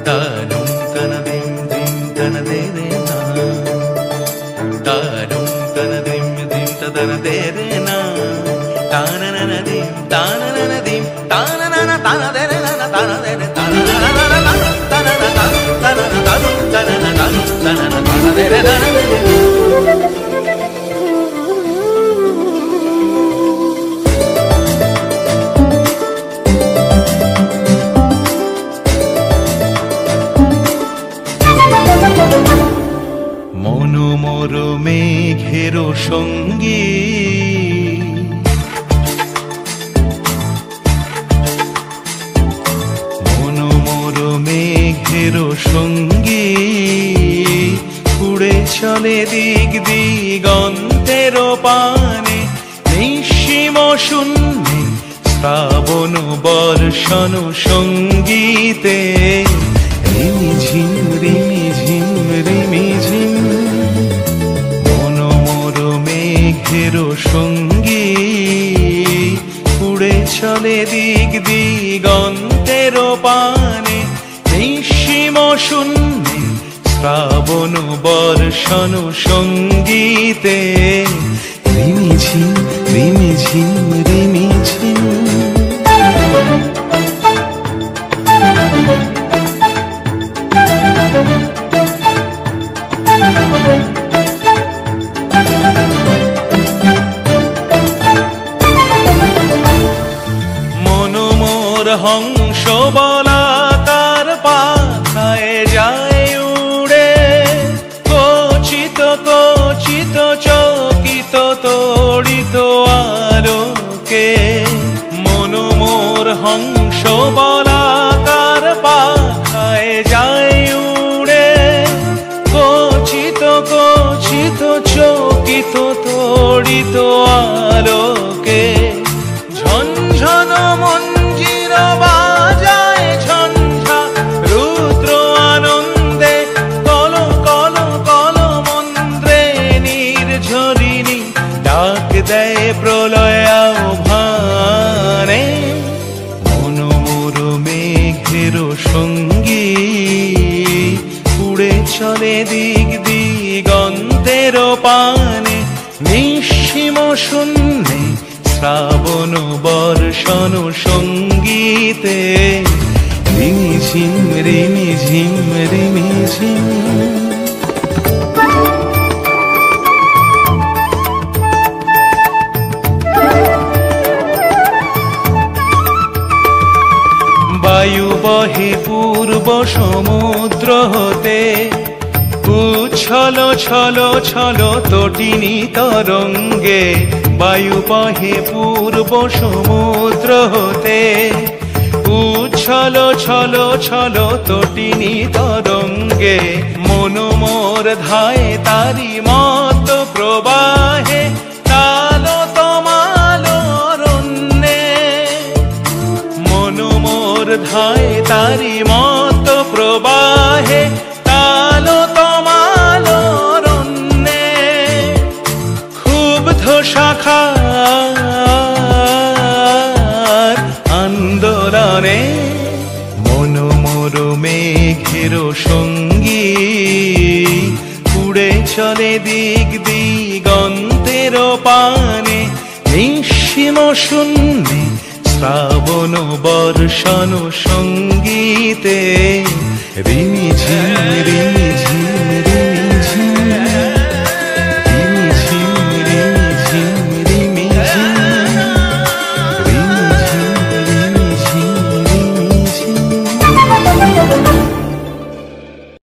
তানুম তানা দিম দিম তানা দে রে না, তানুম তানা দিম দিম তানা দে রে না, তানা না না দিম তানা না না দিম তানা না না তানা দে রে না তানা দে রে তানা না না না না তানা না তানা তানা না তানা তানা না তানা না তানা দে রে না। মনোমর মেঘের সঙ্গী মনোমর মেঘের সঙ্গী উড়ে চলে দিক দিগন্তের পানে, নিঃসীম শূন্যে শ্রাবণ বর্ষণ সঙ্গীতে রিমিঝিম রিমিঝিম রিমিঝিম। মনোমর মেঘের সঙ্গী উড়ে চলে দিক দিগন্তের পানে, নিঃসীম শূন্যে শ্রাবণ বর্ষণ সঙ্গীতে রিমিঝিম রিমিঝিম রিমিঝিম। মনোমর হংস বলাকার পাখায় যায় উড়ে, কচিত কচিত চকিত তড়িত আলোকে। মনোমর হংস বলাকার পাখায় যায় উড়ে, কচিত কচিত চকিত তড়িত আলোকে। ঝনঝন মঞ্জির বাজায় ঝঞ্ঝা রুদ্র আনন্দে, কল কল কল মন্ত্রে নির্ঝরিণী ডাক দেয় প্রলয় আহ্বানে। মনোমর মেঘের সঙ্গী উড়ে চলে দিক দিগন্তের পানে, নিঃসীম শূন্যে শ্রাবণ বর্ষণ সঙ্গীতে রিমিঝিম রিমিঝিম রিমিঝিম। বায়ু বহে পূর্ব সমুদ্র হতে, উচ্ছল ছল ছল তটিনী তরঙ্গে। বায়ু বহে পূর্ব সমুদ্র হতে, উচ্ছল ছল ছল তটিনী তরঙ্গে। মনোমর ধায় তারি মত প্রবাহে, তাল তমাল অরণ্যে। মনোমর ধায় তারি মত প্রবাহে, তাল তমাল অরণ্যে। ক্ষুব্ধ শাখার আন্দোলনে মনোমর মেঘের সঙ্গী উড়ে চলে দিক দিগন্তের পানে, নিঃসীম শূন্যে শ্রাবণ বর্ষণ সঙ্গীতে রিমিঝিম